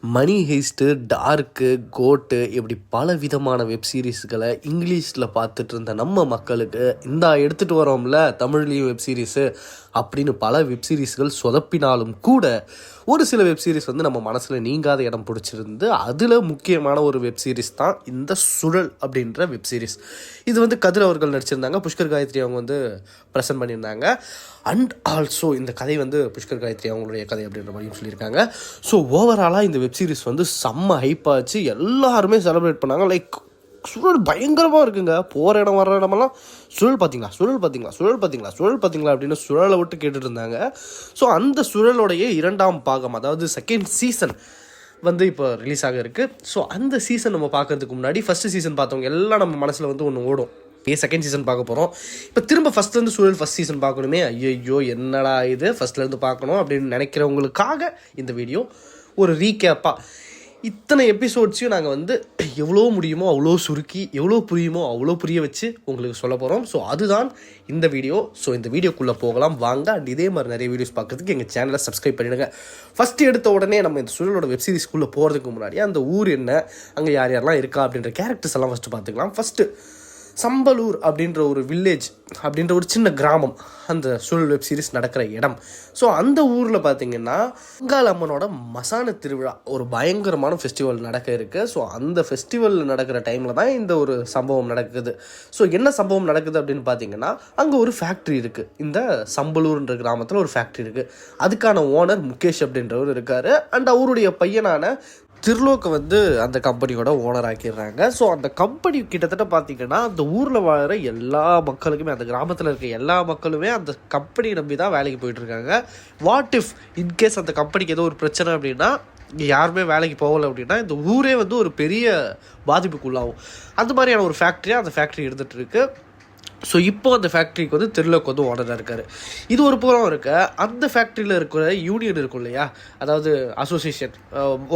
மணி heist, torque, கோட்டு இப்படி பல விதமான வெப் சீரிஸ்களை இங்கிலீஷில் பார்த்துட்டு இருந்த நம்ம மக்களுக்கு இந்தா எடுத்துகிட்டு வரோம்ல தமிழ்லேயும் வெப் சீரிஸு அப்படின்னு பல வெப் சீரிஸ்கள் சொதப்பினாலும் கூட ஒரு சில வெப் சீரிஸ் வந்து நம்ம மனசில் நீங்காத இடம் பிடிச்சிருந்து அதில் முக்கியமான ஒரு வெப் சீரிஸ் தான் இந்த சுழல் அப்படின்ற வெப் சீரிஸ். இது வந்து கதிர் அவர்கள் நடிச்சிருந்தாங்க, புஷ்கர் காயத்ரி அவங்க வந்து ப்ரெசென்ட் பண்ணியிருந்தாங்க. அண்ட் ஆல்சோ இந்த கதை வந்து புஷ்கர் காயத்ரி அவங்களுடைய கதை அப்படின்ற மாதிரியும் சொல்லியிருக்காங்க. ஸோ ஓவராலாக இந்த வெப் சீரிஸ் வந்து செம்ம ஹைப்பாச்சு, எல்லாருமே செலிப்ரேட் பண்ணாங்க. லைக் சுழல் பயங்கரமாக இருக்குங்க, போகிற இடம் வர்ற இடமெல்லாம் சுழல் பார்த்தீங்களா சுழல் பார்த்தீங்களா சுழல் பார்த்தீங்களா சுழல் பார்த்தீங்களா அப்படின்னு சுழலை விட்டு கேட்டுட்டு இருந்தாங்க. ஸோ அந்த சுழலுடைய 2ஆம் பாகம், அதாவது செகண்ட் சீசன் வந்து இப்போ ரிலீஸ் ஆக இருக்குது. ஸோ அந்த சீசன் நம்ம பார்க்கறதுக்கு முன்னாடி ஃபஸ்ட்டு சீசன் பார்த்தவங்க எல்லாம் நம்ம மனசில் வந்து ஒன்று ஓடும், செகண்ட் சீசன் பார்க்க போகிறோம், இப்போ திரும்ப ஃபஸ்ட்லேருந்து சுழல் ஃபஸ்ட் சீசன் பார்க்கணுமே, ஐயோ என்னடா இது ஃபஸ்ட்லேருந்து பார்க்கணும் அப்படின்னு நினைக்கிறவங்களுக்காக இந்த வீடியோ ஒரு ரீகேப்பாக இத்தனை எபிசோட்ஸையும் நாங்கள் வந்து எவ்வளோ முடியுமோ அவ்வளோ சுருக்கி, எவ்வளோ புரியுமோ அவ்வளோ புரிய வச்சு உங்களுக்கு சொல்ல போகிறோம். ஸோ அதுதான் இந்த வீடியோ. ஸோ இந்த வீடியோக்குள்ளே போகலாம் வாங்க. அண்ட் இதே மாதிரி நிறைய வீடியோஸ் பார்க்குறதுக்கு எங்கள் சேனலை சப்ஸ்கிரைப் பண்ணிவிடுங்க. ஃபஸ்ட்டு எடுத்த உடனே நம்ம இந்த சுழலோட வெப் சீரிஸ்க்குள்ளே போகிறதுக்கு முன்னாடி அந்த ஊர் என்ன, அங்கே யார் யாரெல்லாம் இருக்கா அப்படின்ற கேரக்டர்ஸ் எல்லாம் ஃபஸ்ட்டு பார்த்துக்கலாம். ஃபஸ்ட்டு சம்பலூர் அப்படின்ற ஒரு வில்லேஜ், அப்படின்ற ஒரு சின்ன கிராமம் அந்த சுழல் வெப் சீரிஸ் நடக்கிற இடம். ஸோ அந்த ஊரில் பார்த்திங்கன்னா அங்காள் அம்மனோட மசான திருவிழா, ஒரு பயங்கரமான ஃபெஸ்டிவல் நடக்க இருக்குது. ஸோ அந்த ஃபெஸ்டிவல் நடக்கிற டைமில் தான் இந்த ஒரு சம்பவம் நடக்குது. ஸோ என்ன சம்பவம் நடக்குது அப்படின்னு பார்த்தீங்கன்னா, அங்கே ஒரு ஃபேக்ட்ரி இருக்குது, இந்த சம்பலூர்ன்ற கிராமத்தில் ஒரு ஃபேக்ட்ரி இருக்குது. அதுக்கான ஓனர் முகேஷ் அப்படின்றவர் இருக்கார். அண்ட் அவருடைய பையனான திருலோக்கை வந்து அந்த கம்பெனியோட ஓனர் ஆக்கிடுறாங்க. ஸோ அந்த கம்பெனி கிட்டத்தட்ட பார்த்திங்கன்னா அந்த ஊரில் வாழ்கிற எல்லா மக்களுக்குமே, அந்த கிராமத்தில் இருக்க எல்லா மக்களுமே அந்த கம்பெனியை நம்பி தான் வேலைக்கு போயிட்டுருக்காங்க. வாட் இஃப் இன்கேஸ் அந்த கம்பெனிக்கு ஏதோ ஒரு பிரச்சனை அப்படின்னா, யாருமே வேலைக்கு போகலை அப்படின்னா இந்த ஊரே வந்து ஒரு பெரிய பாதிப்புக்குள்ளாகும். அந்த மாதிரியான ஒரு ஃபேக்ட்ரியாக அந்த ஃபேக்ட்ரி இருந்துகிட்டு இருக்கு. ஸோ இப்போ அந்த ஃபேக்ட்ரிக்கு வந்து திருலோக் வந்து ஓனராக இருக்கார். இது ஒரு புறம் இருக்க, அந்த ஃபேக்ட்ரியில் இருக்கிற யூனியன் இருக்கும் இல்லையா, அதாவது அசோசியேஷன்,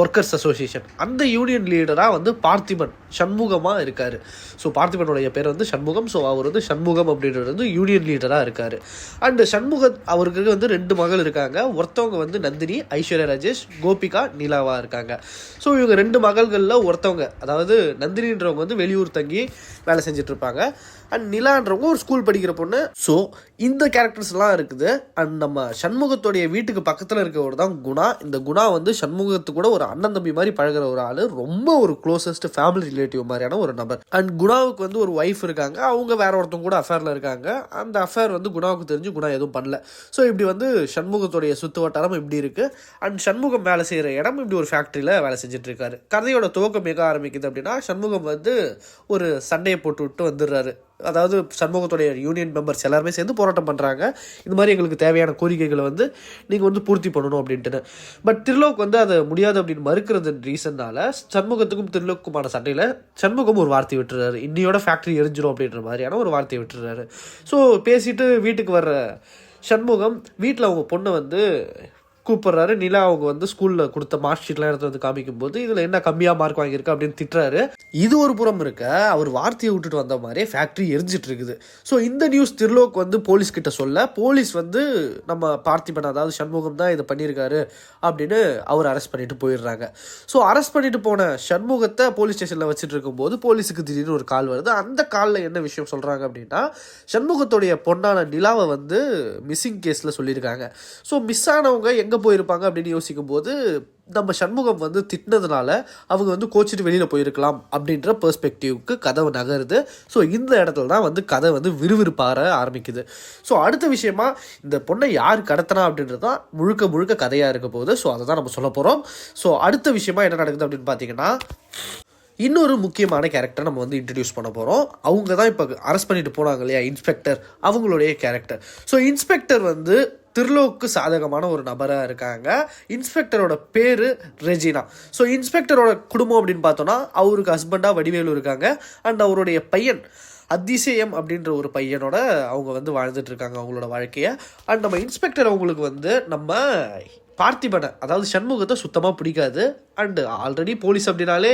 ஒர்க்கர்ஸ் அசோசியேஷன், அந்த யூனியன் லீடராக வந்து பார்த்திபன் சண்முகமாக இருக்கார். ஸோ பார்த்திபனுடைய பேர் வந்து சண்முகம். ஸோ அவர் வந்து சண்முகம் அப்படின்றது வந்து யூனியன் லீடராக இருக்கார். அண்டு சண்முகம் அவருக்கு வந்து 2 மகள் இருக்காங்க. ஒருத்தவங்க வந்து நந்தினி, ஐஸ்வர்யா ராஜேஷ், கோபிகா, நிலாவா இருக்காங்க. ஸோ இவங்க 2 மகள்களில் ஒருத்தவங்க, அதாவது நந்தினின்றவங்க வந்து வெளியூர் தங்கி வேலை செஞ்சிட்ருப்பாங்க. அண்ட் நிலான்றவங்க ஒரு ஸ்கூல் படிக்கிற பொண்ணு. ஸோ இந்த கேரக்டர்ஸ்லாம் இருக்குது. அண்ட் நம்ம சண்முகத்துடைய வீட்டுக்கு பக்கத்தில் இருக்கிறவர் தான் குணா. இந்த குணா வந்து சண்முகத்து கூட ஒரு அண்ணன் தம்பி மாதிரி பழகிற ஒரு ஆள், ரொம்ப ஒரு க்ளோசஸ்ட் ஃபேமிலி ரிலேட்டிவ் மாதிரியான ஒரு நபர். அண்ட் குணாவுக்கு வந்து ஒரு ஒய்ஃப் இருக்காங்க, அவங்க வேற ஒருத்தவங்க கூட அஃபேரில் இருக்காங்க. அந்த அஃபேர் வந்து குணாவுக்கு தெரிஞ்சு குணா எதுவும் பண்ணல. ஸோ இப்படி வந்து சண்முகத்துடைய சுற்று வட்டாரம் இப்படி இருக்குது. அண்ட் சண்முகம் வேலை செய்கிற இடம் இப்படி ஒரு ஃபேக்ட்ரியில் வேலை செஞ்சுட்டு இருக்காரு. கதையோட துவக்கம் எங்கே ஆரம்பிக்குது அப்படின்னா, சண்முகம் வந்து ஒரு சண்டையை போட்டு விட்டு வந்துடுறாரு. அதாவது சண்முகத்துடைய யூனியன் மெம்பர்ஸ் எல்லாருமே சேர்ந்து போராட்டம் பண்ணுறாங்க, இந்த மாதிரி எங்களுக்கு தேவையான கோரிக்கைகளை வந்து நீங்கள் வந்து பூர்த்தி பண்ணணும் அப்படின்ட்டு. பட் திருலோக் வந்து அதை முடியாது அப்படின்னு மறுக்கிறது ரீசன்னால சண்முகத்துக்கும் திருலோக்குமான சண்டையில் சண்முகம் ஒரு வார்த்தை விட்டுறாரு, இன்னையோட ஃபேக்ட்ரி எரிஞ்சிடும் அப்படின்ற மாதிரியான ஒரு வார்த்தையை விட்டுறாரு. ஸோ பேசிட்டு வீட்டுக்கு வர்ற சண்முகம் வீட்டில் அவங்க பொண்ணை வந்து கூப்பிட்றாரு. நிலா அவங்க வந்து ஸ்கூலில் கொடுத்த மார்க் ஷீட்லாம் எடுத்து வந்து காமிக்கும்போது இதில் என்ன கம்மியாக மார்க் வாங்கியிருக்கு அப்படின்னு திட்டுறாரு. இது ஒரு புறம் இருக்க, அவர் வார்த்தையை விட்டுட்டு வந்த மாதிரியே ஃபேக்ட்ரி எரிஞ்சிட்டு இருக்குது. ஸோ இந்த நியூஸ் திருலோக் வந்து போலீஸ்கிட்ட சொல்ல, போலீஸ் வந்து நம்ம பார்த்திபன், அதாவது சண்முகம் தான் இதை பண்ணியிருக்காரு அப்படின்னு அவர் அரெஸ்ட் பண்ணிட்டு போயிடுறாங்க. ஸோ அரெஸ்ட் பண்ணிட்டு போன சண்முகத்தை போலீஸ் ஸ்டேஷனில் வச்சுட்டு இருக்கும்போது போலீஸுக்கு திடீர்னு ஒரு கால் வருது. அந்த காலில் என்ன விஷயம் சொல்கிறாங்க அப்படின்னா, சண்முகத்துடைய பொண்ணான நிலாவை வந்து மிஸ்ஸிங் கேஸில் சொல்லியிருக்காங்க. ஸோ மிஸ் ஆனவங்க எங்கே போயிருப்பாங்க அப்படின்னு யோசிக்கும் போது நம்ம சண்முகம் வந்து திட்டினதுனால அவங்க வந்து கோச்சிட்டு வெளியில் போயிருக்கலாம் அப்படின்ற பெர்ஸ்பெக்டிவ்க்கு கதை நகருது. ஸோ இந்த இடத்துல தான் வந்து கதை வந்து விறுவிறுப்பாக ஆரம்பிக்குது. ஸோ அடுத்த விஷயமா இந்த பொண்ணை யார் கடத்தினா அப்படின்றது தான் முழுக்க முழுக்க கதையாக இருக்க போகுது. ஸோ அதை தான் நம்ம சொல்ல போகிறோம். ஸோ அடுத்த விஷயமா என்ன நடக்குது அப்படின்னு பார்த்தீங்கன்னா, இன்னொரு முக்கியமான கேரக்டர் நம்ம வந்து இன்ட்ரடியூஸ் பண்ண போகிறோம். அவங்க தான் இப்போ அரெஸ்ட் பண்ணிட்டு போனாங்க இல்லையா, இன்ஸ்பெக்டர், அவங்களுடைய கேரக்டர். ஸோ இன்ஸ்பெக்டர் வந்து திருலோக்கு சாதகமான ஒரு நபராக இருக்காங்க. இன்ஸ்பெக்டரோட பேர் ரெஜினா. ஸோ இன்ஸ்பெக்டரோட குடும்பம் அப்படின்னு பார்த்தோன்னா, அவருக்கு ஹஸ்பண்டாக வடிவேலு இருக்காங்க. அண்ட் அவருடைய பையன் அதிசயம் அப்படின்ற ஒரு பையனோட அவங்க வந்து வாழ்ந்துட்டு இருக்காங்க அவங்களோட வாழ்க்கையை. அண்ட் நம்ம இன்ஸ்பெக்டர் அவங்களுக்கு வந்து நம்ம பார்த்திபனை அதாவது சண்முகத்தை சுத்தமாக பிடிக்காது. அண்டு ஆல்ரெடி போலீஸ் அப்படின்னாலே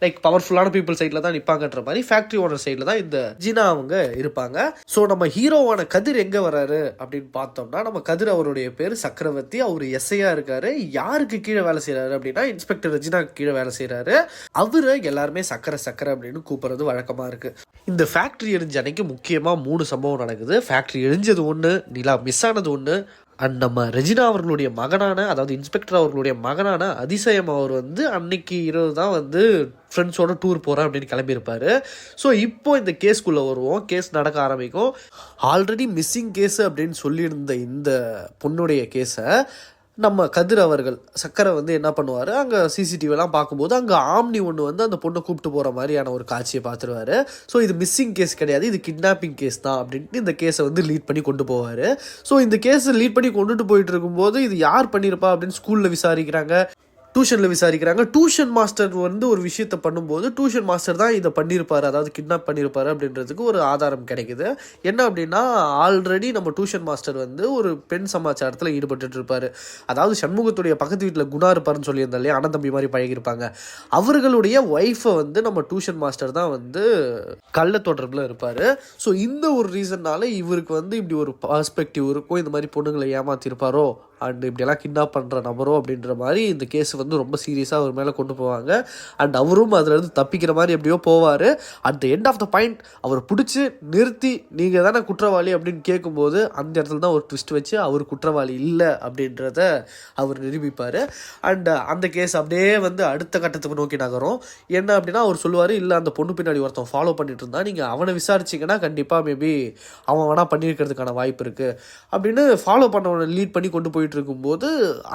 லைக் பவர்ஃபுல்லான பீப்புள் சைடில் தான் நிற்பாங்கன்ற மாதிரி ஃபேக்ட்ரி ஓனர் சைடில் தான் இந்த ஜினா அவங்க இருப்பாங்க. ஸோ நம்ம ஹீரோவான கதிர் எங்கே வராரு அப்படின்னு பார்த்தோம்னா, நம்ம கதிர் அவருடைய பேர் சக்கரவர்த்தி. அவர் எஸ்ஐயாக இருக்காரு. யாருக்கு கீழே வேலை செய்கிறாரு அப்படின்னா இன்ஸ்பெக்டர் ரெஜினாக்கு கீழே வேலை செய்கிறாரு. அவரை எல்லாருமே சக்கரை சக்கரை அப்படின்னு கூப்பிட்றது வழக்கமாக இருக்குது. இந்த ஃபேக்ட்ரி எரிஞ்ச அன்னைக்கு முக்கியமாக 3 சம்பவம் நடக்குது. ஃபேக்ட்ரி எரிஞ்சது ஒன்று, நிலா மிஸ் ஆனது ஒன்று, அண்ட் நம்ம ரெஜினா அவர்களுடைய மகனான, அதாவது இன்ஸ்பெக்டர் அவர்களுடைய மகனான அதிசயம் அவர் வந்து அன்னைக்கு இரவு தான் வந்து ஃப்ரெண்ட்ஸோட டூர் போகிறேன் அப்படின்னு கிளம்பியிருப்பார். ஸோ இப்போ இந்த கேஸ்க்குள்ளே வருவோம். கேஸ் நடக்க ஆரம்பிக்கும். ஆல்ரெடி மிஸ்ஸிங் கேஸு அப்படின்னு சொல்லியிருந்த இந்த பொண்ணுடைய கேஸை நம்ம கதிர் அவர்கள் சக்கரை வந்து என்ன பண்ணுவார், அங்கே சிசிடிவிலாம் பார்க்கும்போது அங்கே ஆம்னி ஒன்று வந்து அந்த பொண்ணை கூப்பிட்டு போகிற மாதிரியான ஒரு காட்சியை பார்த்துருவார். ஸோ இது மிஸ்ஸிங் கேஸ் கிடையாது, இது கிட்னாப்பிங் கேஸ் தான் அப்படின்ட்டு இந்த கேஸை வந்து லீட் பண்ணி கொண்டு போவார். ஸோ இந்த கேஸை லீட் பண்ணி கொண்டுட்டு போயிட்டு இருக்கும்போது இது யார் பண்ணியிருப்பா அப்படின்னு ஸ்கூலில் விசாரிக்கிறாங்க, டியூஷனில் விசாரிக்கிறாங்க. டியூஷன் மாஸ்டர் வந்து ஒரு விஷயத்தை பண்ணும்போது டியூஷன் மாஸ்டர் தான் இதை பண்ணியிருப்பார், அதாவது கிட்னாப் பண்ணியிருப்பார் அப்படின்றதுக்கு ஒரு ஆதாரம் கிடைக்குது. என்ன அப்படின்னா, ஆல்ரெடி நம்ம டியூஷன் மாஸ்டர் வந்து ஒரு பெண் சமாச்சாரத்தில் ஈடுபட்டு இருப்பார். அதாவது சண்முகத்துடைய பக்கத்து வீட்டில் குணா இருப்பாருன்னு சொல்லியிருந்தாலே, அண்ணன் தம்பி மாதிரி பழகியிருப்பாங்க. அவர்களுடைய ஒய்ஃபை வந்து நம்ம டியூஷன் மாஸ்டர் தான் வந்து கள்ள தொடர்பில் இருப்பார். ஸோ இந்த ஒரு ரீசன்னால இவருக்கு வந்து இப்படி ஒரு பர்ஸ்பெக்டிவ் இருக்கும், இந்த மாதிரி பொண்ணுங்களை ஏமாத்திருப்பாரோ அண்ட் இப்படியெல்லாம் கிட்னாப் பண்ணுற நபரோ அப்படின்ற மாதிரி இந்த கேஸ் வந்து ரொம்ப சீரியஸாக அவர் மேலே கொண்டு போவாங்க. அண்ட் அவரும் அதுலேருந்து தப்பிக்கிற மாதிரி எப்படியோ போவார். At the end of the point அவர் பிடிச்சி நிறுத்தி நீங்கள் தானே குற்றவாளி அப்படின்னு கேட்கும்போது அந்த இடத்துல தான் ஒரு ட்விஸ்ட் வச்சு அவர் குற்றவாளி இல்லை அப்படின்றத அவர் நிரூபிப்பார். அண்ட் அந்த கேஸ் அப்படியே வந்து அடுத்த கட்டத்துக்கு நோக்கி நகரும். என்ன அப்படின்னா, அவர் சொல்லுவார், இல்லை அந்த பொண்ணு பின்னாடி ஒருத்தன் ஃபாலோ பண்ணிட்டு இருந்தா, நீங்கள் அவனை விசாரிச்சிங்கன்னா கண்டிப்பாக மேபி அவன் வேணா பண்ணியிருக்கிறதுக்கான வாய்ப்பு இருக்குது அப்படின்னு ஃபாலோ பண்ணவனை லீட் பண்ணி கொண்டு போயிட்டு இருக்கும்போது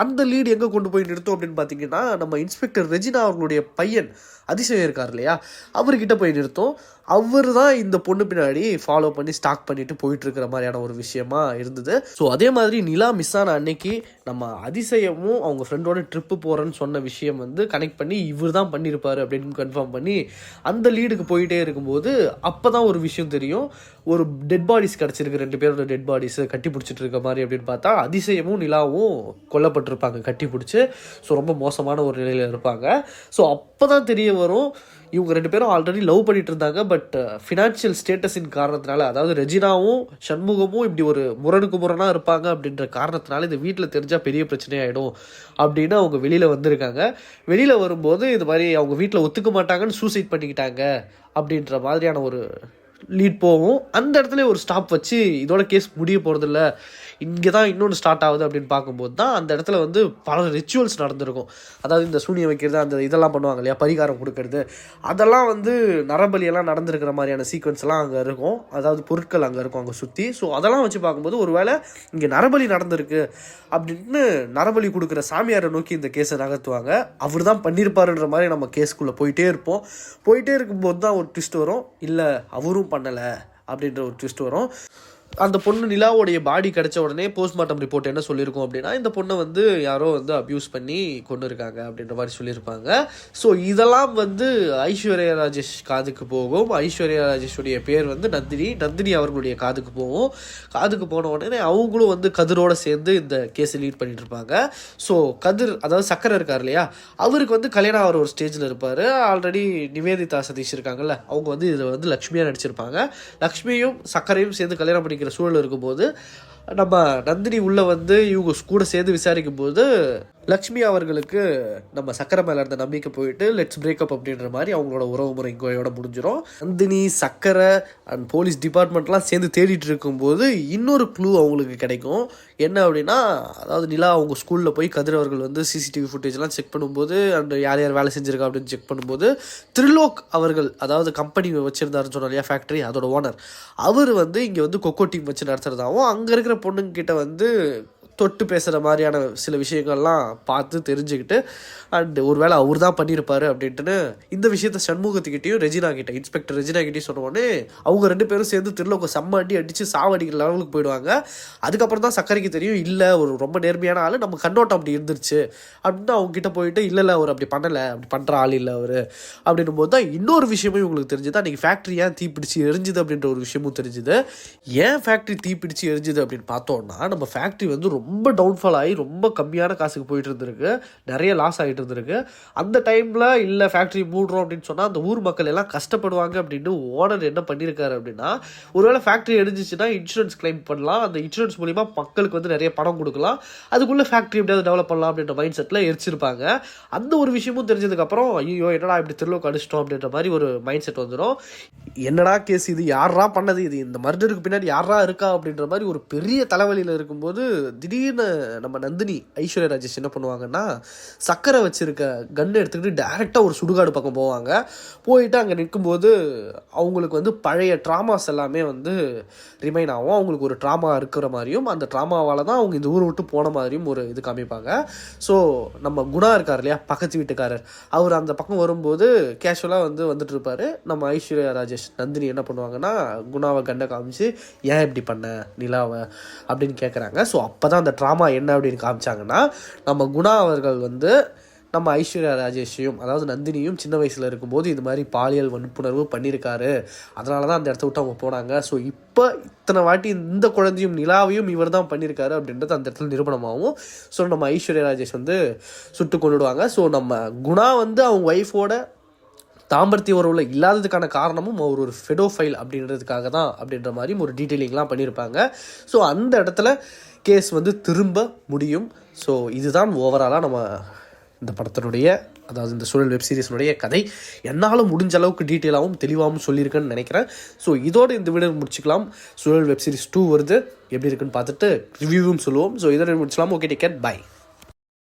அந்த லீடு எங்கே கொண்டு போய் நிறுத்தும் அப்படின்னு பார்த்தீங்கன்னா, நம்ம இன்ஸ்பெக்டர் ரெஜினா அவர்களுடைய பையன் அதிசயம் இருக்கார் இல்லையா, அவர்கிட்ட போய் நிறுத்தும். அவர் தான் இந்த பொண்ணு பின்னாடி ஃபாலோ பண்ணி ஸ்டாக் பண்ணிட்டு போயிட்டு இருக்கிற மாதிரியான ஒரு விஷயமா இருந்தது. ஸோ அதே மாதிரி நிலா மிஸ் ஆன அன்னைக்கு நம்ம அதிசயமும் அவங்க ஃப்ரெண்டோட ட்ரிப்பு போகிறேன்னு சொன்ன விஷயம் வந்து கனெக்ட் பண்ணி இவர் தான் பண்ணியிருப்பார் அப்படின்னு கன்ஃபார்ம் பண்ணி அந்த லீடுக்கு போயிட்டே இருக்கும்போது அப்போ தான் ஒரு விஷயம் தெரியும். ஒரு டெட் பாடிஸ் கிடச்சிருக்கு, 2 பேரோட டெட் பாடிஸ் கட்டி பிடிச்சிட்டு இருக்க மாதிரி அப்படின்னு பார்த்தா அதிசயமும் நிலாவும் கொல்லப்பட்டிருப்பாங்க கட்டி பிடிச்சி. ஸோ ரொம்ப மோசமான ஒரு நிலையில் இருப்பாங்க. ஸோ அப்போ தான் தெரிய வரும், இவங்க 2 பேரும் ஆல்ரெடி லவ் பண்ணிட்டு இருந்தாங்க. பட் ஃபினான்ஷியல் ஸ்டேட்டஸின் காரணத்தினால, அதாவது ரெஜினாவும் சண்முகமும் இப்படி ஒரு முரணுக்கு முரணாக இருப்பாங்க அப்படின்ற காரணத்தினால இந்த வீட்டில் தெரிஞ்சால் பெரிய பிரச்சனையாயிடும் அப்படின்னு அவங்க வெளியில் வந்திருக்காங்க. வெளியில் வரும்போது இது மாதிரி அவங்க வீட்டில் ஒத்துக்க மாட்டாங்கன்னு சூசைட் பண்ணிக்கிட்டாங்க அப்படின்ற மாதிரியான ஒரு லீட் போகும். அந்த இடத்துல ஒரு ஸ்டாப் வச்சு இதோட கேஸ் முடிய போகிறதில்ல, இங்கே தான் இன்னொன்று ஸ்டார்ட் ஆகுது அப்படின்னு பார்க்கும்போது தான் அந்த இடத்துல வந்து பல ரிச்சுவல்ஸ் நடந்திருக்கும். அதாவது இந்த சூனியம் வைக்கிறது, அந்த இதெல்லாம் பண்ணுவாங்க இல்லையா, பரிகாரம் கொடுக்கறது, அதெல்லாம் வந்து நரபலியெல்லாம் நடந்திருக்கிற மாதிரியான சீக்வன்ஸ்லாம் அங்கே இருக்கும். அதாவது பொருட்கள் அங்கே இருக்கும் அங்கே சுற்றி. ஸோ அதெல்லாம் வச்சு பார்க்கும்போது ஒரு வேளை இங்கே நரபலி நடந்திருக்கு அப்படின்னு நரபலி கொடுக்குற சாமியாரை நோக்கி இந்த கேஸை நகர்த்துவாங்க. அவர் தான் பண்ணியிருப்பாருன்ற மாதிரி நம்ம கேஸ்க்குள்ளே போயிட்டே இருப்போம். போயிட்டே இருக்கும்போது தான் ஒரு ட்விஸ்ட் வரும், இல்லை அவரும் பண்ணலை அப்படின்ற ஒரு ட்விஸ்ட் வரும். அந்த பொண்ணு நிலாவோடைய பாடி கிடைச்ச உடனே போஸ்ட்மார்ட்டம் ரிப்போர்ட் என்ன சொல்லியிருக்கோம் அப்படின்னா, இந்த பொண்ணை வந்து யாரோ வந்து அப்யூஸ் பண்ணி கொண்டு இருக்காங்க அப்படின்ற மாதிரி சொல்லியிருப்பாங்க. ஸோ இதெல்லாம் வந்து ஐஸ்வர்யா ராஜேஷ் காதுக்கு போகும். ஐஸ்வர்யா ராஜேஷுடைய பேர் வந்து நந்தினி அவர்களுடைய காதுக்கு போகும். காதுக்கு போன உடனே அவங்களும் வந்து கதிரோடு சேர்ந்து இந்த கேஸை லீட் பண்ணிட்டு இருப்பாங்க. ஸோ கதிர், அதாவது சக்கரை இருக்கார் இல்லையா, அவருக்கு வந்து கல்யாணம் ஆகிற ஒரு ஸ்டேஜில் இருப்பார். ஆல்ரெடி நிவேதிதா சதீஷ் இருக்காங்கல்ல, அவங்க வந்து இதில் வந்து லக்ஷ்மியாக நடிச்சிருப்பாங்க. லக்ஷ்மியும் சக்கரையும் சேர்ந்து கல்யாணம் பண்ணிக்கிற சூழல் இருக்கும்போது நம்ம நந்தினி உள்ள வந்து இவங்க கூட சேர்ந்து விசாரிக்கும் போது லக்ஷ்மி அவர்களுக்கு நம்ம சக்கரை மேலே இருந்த நம்பிக்கை போயிட்டு லெட்ஸ் பிரேக்கப் அப்படின்ற மாதிரி அவங்களோட உறவு முறை இங்கோயோட முடிஞ்சிடும். நந்தினி, சக்கரை அண்ட் போலீஸ் டிபார்ட்மெண்ட்லாம் சேர்ந்து தேடிட்டு இருக்கும்போது இன்னொரு க்ளூ அவங்களுக்கு கிடைக்கும். என்ன அப்படின்னா, அதாவது நிலா அவங்க ஸ்கூலில் போய் கதிர் அவர்கள் வந்து சிசிடிவி ஃபுட்டேஜ்லாம் செக் பண்ணும்போது அண்ட் யார் யார் வேலை செஞ்சுருக்கா அப்படின்னு செக் பண்ணும்போது திரிலோக் அவர்கள், அதாவது கம்பெனி வச்சுருந்தாருன்னு சொன்னோம் இல்லையா ஃபேக்ட்ரி, அதோட ஓனர், அவர் வந்து இங்கே வந்து கொக்கோ டீம் வச்சு நடத்துகிறதாகவும் அங்கே இருக்கிற பொண்ணுங்கிட்ட வந்து தொட்டு பேசுகிற மாதிரியான சில விஷயங்கள்லாம் பார்த்து தெரிஞ்சுக்கிட்டு அண்ட் ஒருவேளை அவர் தான் பண்ணியிருப்பார் அப்படின்ட்டுன்னு இந்த விஷயத்த சண்முகத்துக்கிட்டையும் இன்ஸ்பெக்டர் ரெஜினா கிட்டேயும் சொன்னோடனே அவங்க 2 பேரும் சேர்ந்து திருலோக செம்ம அடித்து சாவடிக்கிற லெவலுக்கு போயிடுவாங்க. அதுக்கப்புறம் தான் சக்கரைக்கு தெரியும், இல்லை ஒரு ரொம்ப நேர்மையான ஆள், நம்ம கண்ணோட்டம் அப்படி இருந்துருச்சு அப்படின்னு அவங்க கிட்ட போயிட்டு, இல்லை அவர் அப்படி பண்ணலை, அப்படி பண்ணுற ஆள் இல்லை அவர் அப்படின்னும் போது தான் இன்னொரு விஷயமும் இவங்களுக்கு தெரிஞ்சுது. அன்றைக்கி ஃபேக்ட்ரி ஏன் தீப்பிடிச்சு எரிஞ்சுது அப்படின்ற ஒரு விஷயமும் தெரிஞ்சுது. ஏன் ஃபேக்ட்ரி தீப்பிடிச்சு எரிஞ்சுது அப்படின்னு பார்த்தோன்னா, நம்ம ஃபேக்ட்ரி வந்து ரொம்ப ரொம்ப டவுன்ஃபால் ஆகி ரொம்ப கம்மியான காசுக்கு போயிட்டு இருந்திருக்கு, நிறைய லாஸ் ஆகிட்டு இருந்திருக்கு. அந்த டைமில் இல்லை ஃபேக்ட்ரி மூடுறோம் அப்படின்னு சொன்னால் அந்த ஊர் மக்கள் எல்லாம் கஷ்டப்படுவாங்க அப்படின்னு ஓனர் என்ன பண்ணியிருக்காரு அப்படின்னா, ஒருவேளை ஃபேக்ட்ரி எடுத்துச்சுன்னா இன்சூரன்ஸ் கிளைம் பண்ணலாம், அந்த இன்சூரன்ஸ் மூலிமா மக்களுக்கு வந்து நிறைய பணம் கொடுக்கலாம், அதுக்குள்ளே ஃபேக்ட்ரி எப்படியாவது டெவலப் பண்ணலாம் அப்படின்ற மைண்ட் செட்டில் எரிச்சிருப்பாங்க. அந்த ஒரு விஷயமும் தெரிஞ்சதுக்கப்புறம் ஐயோ என்னடா இப்படி திருவிழா அடிச்சிட்டோம் அப்படின்ற மாதிரி ஒரு மைண்ட் செட் வந்துடும். என்னடா கேஸ் இது, யாரா பண்ணது இது, இந்த மர்டருக்கு பின்னாடி யாரா இருக்கா அப்படின்ற மாதிரி ஒரு பெரிய தலைவலியில் இருக்கும்போது திடீர்னு நம்ம நந்தினி ஐஸ்வர்யா ராஜேஷ் என்ன பண்ணுவாங்கன்னா, சக்கரை வச்சிருக்க கன்று எடுத்துக்கிட்டு டைரெக்டாக ஒரு சுடுகாடு பக்கம் போவாங்க. போயிட்டு அங்கே நிற்கும்போது அவங்களுக்கு வந்து பழைய ட்ராமாஸ் எல்லாமே வந்து ரிமைன் ஆகும். அவங்களுக்கு ஒரு ட்ராமா இருக்கிற மாதிரியும் அந்த ட்ராமாவால் தான் அவங்க இந்த ஊரை விட்டு போன மாதிரியும் ஒரு இது காமிப்பாங்க. ஸோ நம்ம குணா இருக்கார் இல்லையா, பக்கத்து வீட்டுக்காரர், அவர் அந்த பக்கம் வரும்போது கேஷுவலாக வந்துட்டு இருப்பார். நம்ம ஐஸ்வர்யா ராஜேஷ் நந்தினி என்ன பண்ணுவாங்கன்னா, குணாவை கண்ணை காமிச்சு ஏன் இப்படி பண்ண நிலாவை அப்படின்னு கேட்குறாங்க. ஸோ அப்போ தான் அந்த ட்ராமா என்ன அப்படின்னு காமிச்சாங்கன்னா, நம்ம குணா அவர்கள் வந்து நம்ம ஐஸ்வர்யா ராஜேஷையும் அதாவது நந்தினியும் சின்ன வயசில் இருக்கும்போது இது மாதிரி பாலியல் வன்புணர்வு பண்ணியிருக்காரு, அதனால தான் அந்த இடத்த விட்டு அவங்க போனாங்க. ஸோ இப்போ இத்தனை வாட்டி இந்த குழந்தையும் நிலாவையும் இவர் தான் பண்ணியிருக்காரு அப்படின்றது அந்த இடத்துல நிரூபணமாகும். ஸோ நம்ம ஐஸ்வர்யா ராஜேஷ் வந்து சுட்டு கொண்டுடுவாங்க. ஸோ நம்ம குணா வந்து அவங்க ஒய்ஃபோட தாம்பத்திய உறவுல இல்லாததுக்கான காரணமும் அவர் ஒரு ஃபெடோஃபைல் அப்படின்றதுக்காக தான் அப்படின்ற மாதிரியும் ஒரு டீட்டெயிலிங்லாம் பண்ணியிருப்பாங்க. ஸோ அந்த இடத்துல கேஸ் வந்து திரும்ப முடியும். ஸோ இதுதான் ஓவராலாக நம்ம இந்த படத்தினுடைய அதாவது இந்த சூழல் வெப் சீரிஸினுடைய கதை. என்னால் முடிஞ்ச அளவுக்கு டீட்டெயிலாகவும் தெளிவாகவும் சொல்லியிருக்கேன்னு நினைக்கிறேன். ஸோ இதோடு இந்த வீடியோ முடிச்சுக்கலாம். சூழல் வெப் சீரிஸ் 2 வருது, எப்படி இருக்குன்னு பார்த்துட்டு ரிவ்யூவும் சொல்லுவோம். ஸோ இதோட முடிச்சுக்கலாம். Okay, take care, by.